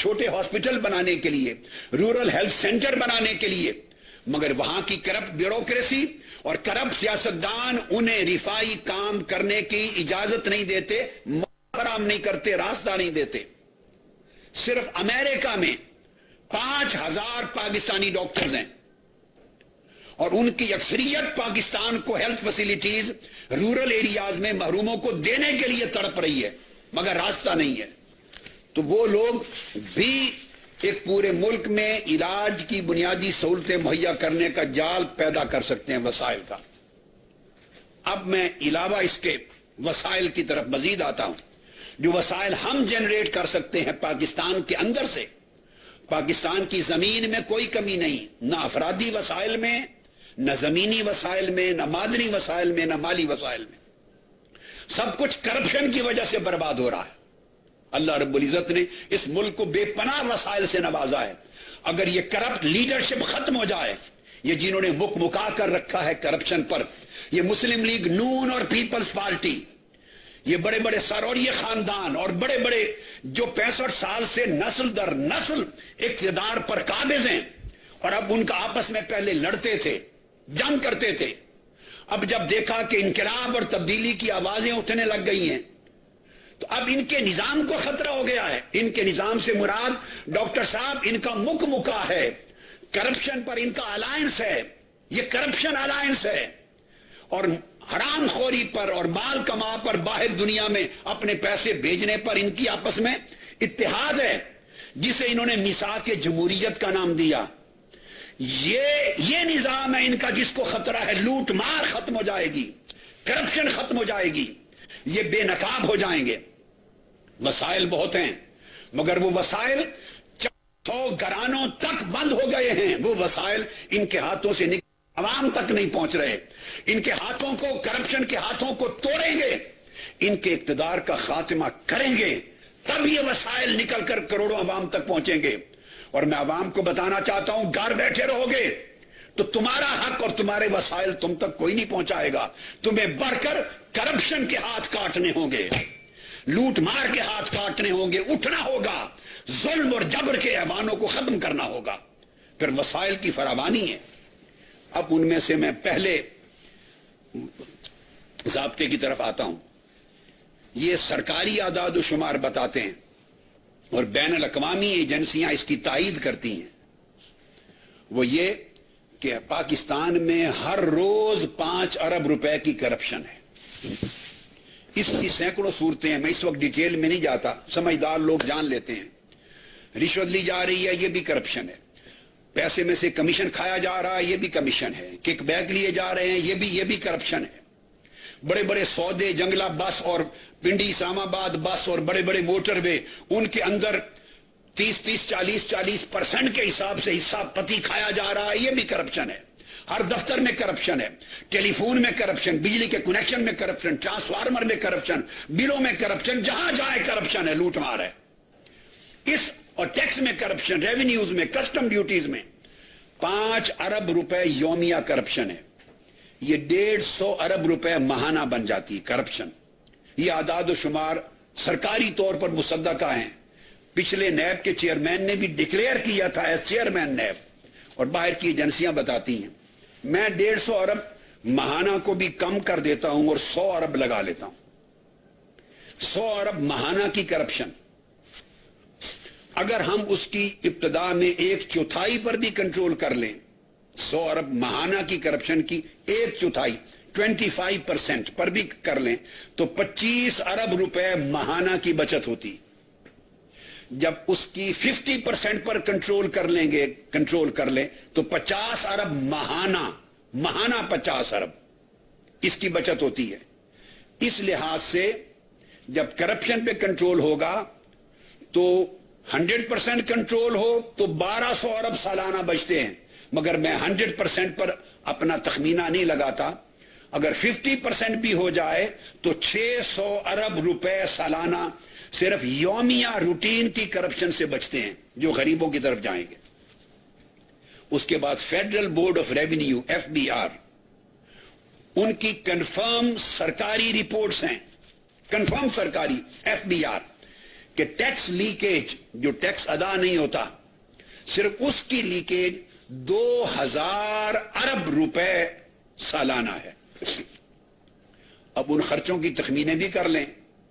چھوٹے ہاسپٹل بنانے کے لیے، رورل ہیلتھ سینٹر بنانے کے لیے، مگر وہاں کی کرپٹ بیوروکریسی اور کرپٹ سیاستدان انہیں رفائی کام کرنے کی اجازت نہیں دیتے، فراہم نہیں کرتے، راستہ نہیں دیتے۔ صرف امریکہ میں 5000 پاکستانی ڈاکٹرز ہیں اور ان کی اکثریت پاکستان کو ہیلتھ فیسلٹیز رورل ایریاز میں محروموں کو دینے کے لیے تڑپ رہی ہے، مگر راستہ نہیں ہے۔ تو وہ لوگ بھی ایک پورے ملک میں علاج کی بنیادی سہولتیں مہیا کرنے کا جال پیدا کر سکتے ہیں وسائل کا۔ اب میں علاوہ اس کے وسائل کی طرف مزید آتا ہوں، جو وسائل ہم جنریٹ کر سکتے ہیں پاکستان کے اندر سے۔ پاکستان کی زمین میں کوئی کمی نہیں، نہ افرادی وسائل میں، نہ زمینی وسائل میں، نہ معدنی وسائل میں، نہ مالی وسائل میں۔ سب کچھ کرپشن کی وجہ سے برباد ہو رہا ہے۔ اللہ رب العزت نے اس ملک کو بے پناہ وسائل سے نوازا ہے۔ اگر یہ کرپٹ لیڈرشپ ختم ہو جائے، یہ جنہوں نے مکا کر رکھا ہے کرپشن پر، یہ مسلم لیگ نون اور پیپلز پارٹی، یہ بڑے بڑے سروری خاندان اور بڑے بڑے جو 65 سال سے نسل در نسل اقتدار پر قابض ہیں، اور اب ان کا آپس میں پہلے لڑتے تھے، جنگ کرتے تھے، اب جب دیکھا کہ انقلاب اور تبدیلی کی آوازیں اٹھنے لگ گئی ہیں تو اب ان کے نظام کو خطرہ ہو گیا ہے۔ ان کے نظام سے مراد ڈاکٹر صاحب ان کا مکا ہے، کرپشن پر ان کا الائنس ہے، یہ کرپشن الائنس ہے، اور حرام خوری پر اور مال کما پر باہر دنیا میں اپنے پیسے بھیجنے پر ان کی آپس میں اتحاد ہے، جسے انہوں نے میثاق جمہوریت کا نام دیا۔ یہ نظام ہے ان کا جس کو خطرہ ہے۔ لوٹ مار ختم ہو جائے گی، کرپشن ختم ہو جائے گی، یہ بے نقاب ہو جائیں گے۔ وسائل بہت ہیں، مگر وہ وسائل 100 گھرانوں تک بند ہو گئے ہیں۔ وہ وسائل ان کے ہاتھوں سے عوام تک نہیں پہنچ رہے۔ ان کے ہاتھوں کو، کرپشن کے ہاتھوں کو توڑیں گے، ان کے اقتدار کا خاتمہ کریں گے، تب یہ وسائل نکل کر کروڑوں عوام تک پہنچیں گے۔ اور میں عوام کو بتانا چاہتا ہوں، گھر بیٹھے رہو گے تو تمہارا حق اور تمہارے وسائل تم تک کوئی نہیں پہنچائے گا۔ تمہیں بڑھ کر کرپشن کے ہاتھ کاٹنے ہوں گے، لوٹ مار کے ہاتھ کاٹنے ہوں گے، اٹھنا ہوگا، ظلم اور جبر کے ایوانوں کو ختم کرنا ہوگا۔ پھر وسائل کی فراوانی ہے۔ اب ان میں سے میں پہلے ضابطے کی طرف آتا ہوں۔ یہ سرکاری اعداد و شمار بتاتے ہیں اور بین الاقوامی ایجنسیاں اس کی تائید کرتی ہیں، وہ یہ کہ پاکستان میں ہر روز 5 ارب روپے کی کرپشن ہے۔ اس کی سینکڑوں صورتیں ہیں، میں اس وقت ڈیٹیل میں نہیں جاتا، سمجھدار لوگ جان لیتے ہیں۔ رشوت لی جا رہی ہے، یہ بھی کرپشن ہے۔ پیسے میں سے کمیشن کھایا جا رہا ہے، یہ بھی کمیشن ہے۔ کک بیک لیے جا رہے ہیں، یہ بھی کرپشن ہے۔ بڑے بڑے سودے، جنگلہ بس اور پنڈی اسلام آباد بس اور بڑے بڑے موٹر وے، ان کے اندر 30-40% کے حساب سے حصہ پتی کھایا جا رہا ہے، یہ بھی کرپشن ہے۔ ہر دفتر میں کرپشن ہے، ٹیلی فون میں کرپشن، بجلی کے کنیکشن میں کرپشن، ٹرانسفارمر میں کرپشن، بلوں میں کرپشن، جہاں جائے کرپشن ہے، لوٹ مار ہے۔ اس اور ٹیکس میں کرپشن، ریونیوز میں، کسٹم ڈیوٹیز میں 5 ارب روپے یومیہ کرپشن ہے۔ یہ 150 ارب روپے ماہانہ بن جاتی ہے کرپشن۔ یہ اعداد و شمار سرکاری طور پر مصدقہ ہیں۔ پچھلے نیب کے چیئرمین نے بھی ڈکلیئر کیا تھا ایز چیئرمین نیب، اور باہر کی ایجنسیاں بتاتی ہیں۔ میں 150 ارب ماہانہ کو بھی کم کر دیتا ہوں اور 100 ارب لگا لیتا ہوں۔ 100 ارب ماہانہ کی کرپشن، اگر ہم اس کی ابتدا میں 1/4 پر بھی کنٹرول کر لیں، 100 ارب ماہانہ کی کرپشن کی 1/4 25% پر بھی کر لیں تو 25 ارب روپے ماہانہ کی بچت ہوتی۔ جب اس کی 50% پر کنٹرول کر لیں تو 50 ارب ماہانہ 50 ارب اس کی بچت ہوتی ہے۔ اس لحاظ سے جب کرپشن پہ کنٹرول ہوگا تو 100% کنٹرول ہو تو 1200 ارب سالانہ بچتے ہیں، مگر میں 100% پر اپنا تخمینہ نہیں لگاتا۔ اگر 50% بھی ہو جائے تو 600 ارب روپے سالانہ صرف یومیہ روٹین کی کرپشن سے بچتے ہیں جو غریبوں کی طرف جائیں گے۔ اس کے بعد federal board of revenue FBR، ان کی کنفرم سرکاری رپورٹس ہیں، کنفرم سرکاری FBR، کہ ٹیکس لیکیج جو ٹیکس ادا نہیں ہوتا صرف اس کی لیکیج 2000 ارب روپے سالانہ ہے. اب ان خرچوں کی تخمینے بھی کر لیں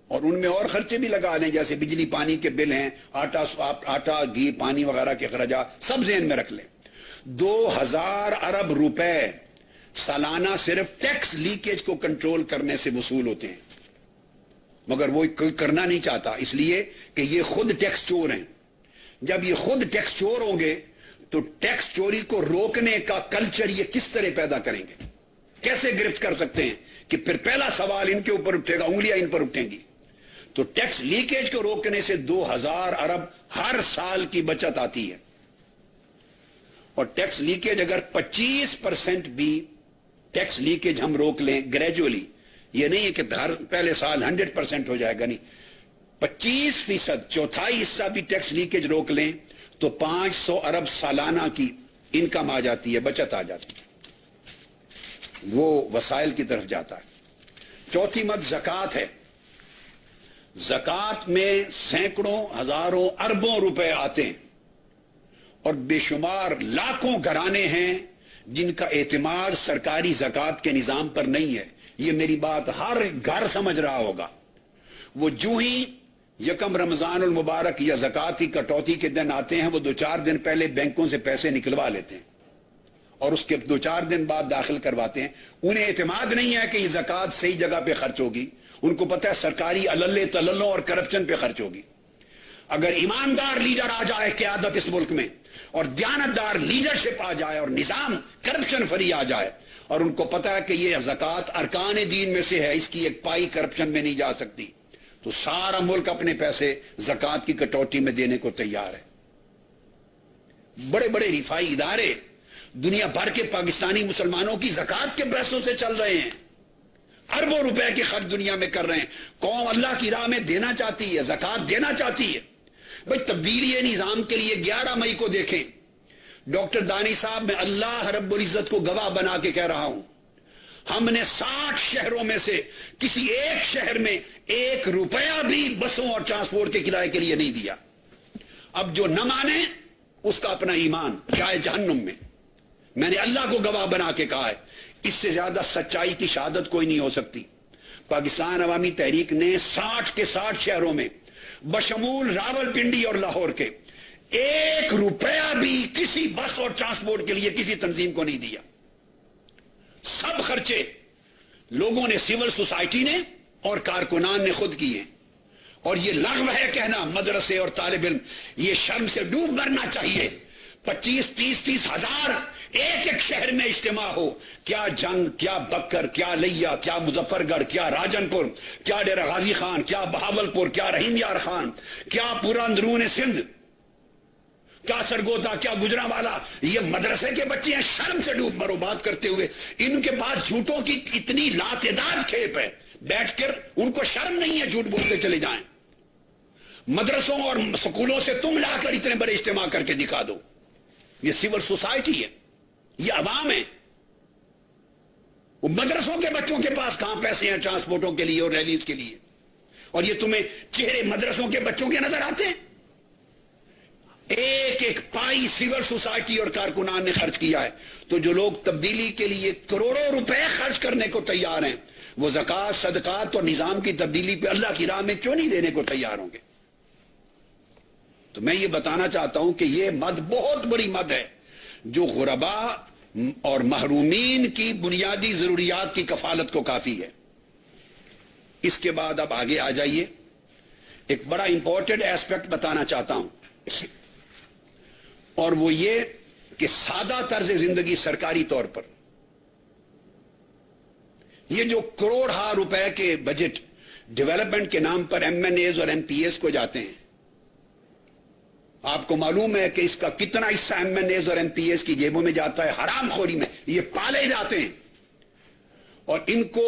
اور ان میں اور خرچے بھی لگا لیں جیسے بجلی پانی کے بل ہیں, آٹا گھی پانی وغیرہ کے اخراجات سب ذہن میں رکھ لیں. 2000 ارب روپے سالانہ صرف ٹیکس لیکیج کو کنٹرول کرنے سے وصول ہوتے ہیں, مگر وہ کوئی کرنا نہیں چاہتا اس لیے کہ یہ خود ٹیکس چور ہیں. جب یہ خود ٹیکس چور ہوں گے تو ٹیکس چوری کو روکنے کا کلچر یہ کس طرح پیدا کریں گے, کیسے گرفت کر سکتے ہیں کہ پھر پہلا سوال ان کے اوپر اٹھے گا, انگلیاں ان پر اٹھیں گی. تو ٹیکس لیکیج کو روکنے سے 2000 ارب ہر سال کی بچت آتی ہے. اور ٹیکس لیکیج اگر 25% بھی ٹیکس لیکیج ہم روک لیں گریجولی, یہ نہیں ہے کہ پہلے سال 100% ہو جائے گا, نہیں, 25% چوتھائی حصہ بھی ٹیکس لیکیج روک لیں تو 500 ارب سالانہ کی انکم آ جاتی ہے, بچت آ جاتی ہے, وہ وسائل کی طرف جاتا ہے. چوتھی مد زکوٰۃ ہے. زکوٰۃ میں سینکڑوں ہزاروں اربوں روپے آتے ہیں اور بے شمار لاکھوں گھرانے ہیں جن کا اعتماد سرکاری زکوٰۃ کے نظام پر نہیں ہے. یہ میری بات ہر گھر سمجھ رہا ہوگا. وہ جو ہی یکم رمضان المبارک یا زکوٰۃ کی کٹوتی کے دن آتے ہیں وہ 2-4 دن پہلے بینکوں سے پیسے نکلوا لیتے ہیں اور اس کے 2-4 دن بعد داخل کرواتے ہیں. انہیں اعتماد نہیں ہے کہ یہ زکوٰۃ صحیح جگہ پہ خرچ ہوگی, ان کو پتہ ہے سرکاری عللے تللوں اور کرپشن پہ خرچ ہوگی. اگر ایماندار لیڈر آ جائے قیادت اس ملک میں اور دیانتدار لیڈرشپ آ جائے اور نظام کرپشن فری آ جائے اور ان کو پتہ ہے کہ یہ زکوٰۃ ارکان دین میں سے ہے, اس کی ایک پائی کرپشن میں نہیں جا سکتی, تو سارا ملک اپنے پیسے زکوٰۃ کی کٹوتی میں دینے کو تیار ہے. بڑے بڑے رفائی ادارے دنیا بھر کے پاکستانی مسلمانوں کی زکوٰۃ کے پیسوں سے چل رہے ہیں, اربوں روپے کی خرچ دنیا میں کر رہے ہیں. قوم اللہ کی راہ میں دینا چاہتی ہے, زکوٰۃ دینا چاہتی ہے. بھئی تبدیلی نظام کے لیے 11 مئی کو دیکھیں, ڈاکٹر دانی صاحب میں اللہ رب العزت کو گواہ بنا کے کہہ رہا ہوں, ہم نے 60 شہروں میں سے کسی ایک شہر میں 1 روپیہ بھی بسوں اور ٹرانسپورٹ کے کرائے کے لیے نہیں دیا. اب جو نہ مانے اس کا اپنا ایمان جائے جہنم میں. میں نے اللہ کو گواہ بنا کے کہا ہے, اس سے زیادہ سچائی کی شہادت کوئی نہیں ہو سکتی. پاکستان عوامی تحریک نے 60 کے 60 شہروں میں بشمول راول پنڈی اور لاہور کے 1 روپیہ بھی کسی بس اور ٹرانسپورٹ کے لیے کسی تنظیم کو نہیں دیا. سب خرچے لوگوں نے, سول سوسائٹی نے اور کارکنان نے خود کیے. اور یہ لغو ہے کہنا مدرسے اور طالب علم, یہ شرم سے ڈوب مرنا چاہیے. 25-30 ہزار ایک شہر میں اجتماع ہو, کیا جنگ, کیا بکر, کیا لیا, کیا مظفر گڑھ, کیا راجن پور, کیا ڈیرہ غازی خان, کیا بہاول پور, کیا رحیم یار خان, کیا پورا اندرون سندھ, کیا سرگودا, کیا گجرانوالا, یہ مدرسے کے بچے ہیں. شرم سے ڈوب مرو بات کرتے ہوئے. ان کے پاس جھوٹوں کی اتنی لاتعداد کھیپ ہے, بیٹھ کر ان کو شرم نہیں ہے جھوٹ بولتے چلے جائیں. مدرسوں اور سکولوں سے تم لا کر اتنے بڑے اجتماع کر کے دکھا دو. یہ سول سوسائٹی ہے, یہ عوام ہے. وہ مدرسوں کے بچوں کے پاس کہاں پیسے ہیں ٹرانسپورٹوں کے لیے اور ریلیز کے لیے, اور یہ تمہیں چہرے مدرسوں کے بچوں کے نظر آتے ہیں. ایک پائی سول سوسائٹی اور کارکنان نے خرچ کیا ہے. تو جو لوگ تبدیلی کے لیے کروڑوں روپے خرچ کرنے کو تیار ہیں, وہ زکوٰۃ, صدقات اور نظام کی تبدیلی پہ اللہ کی راہ میں کیوں نہیں دینے کو تیار ہوں گے؟ تو میں یہ بتانا چاہتا ہوں کہ یہ مد بہت بڑی مد ہے جو غربا اور محرومین کی بنیادی ضروریات کی کفالت کو کافی ہے. اس کے بعد اب آگے آ جائیے, ایک بڑا امپورٹنٹ ایسپیکٹ بتانا چاہتا ہوں, اور وہ یہ کہ سادہ طرز زندگی سرکاری طور پر, یہ جو کروڑہا روپے کے بجٹ ڈیولپمنٹ کے نام پر ایم این ایز اور ایم پی ایز کو جاتے ہیں, آپ کو معلوم ہے کہ اس کا کتنا حصہ ایم این ایز اور ایم پی ایز کی جیبوں میں جاتا ہے, حرام خوری میں. یہ پالے جاتے ہیں اور ان کو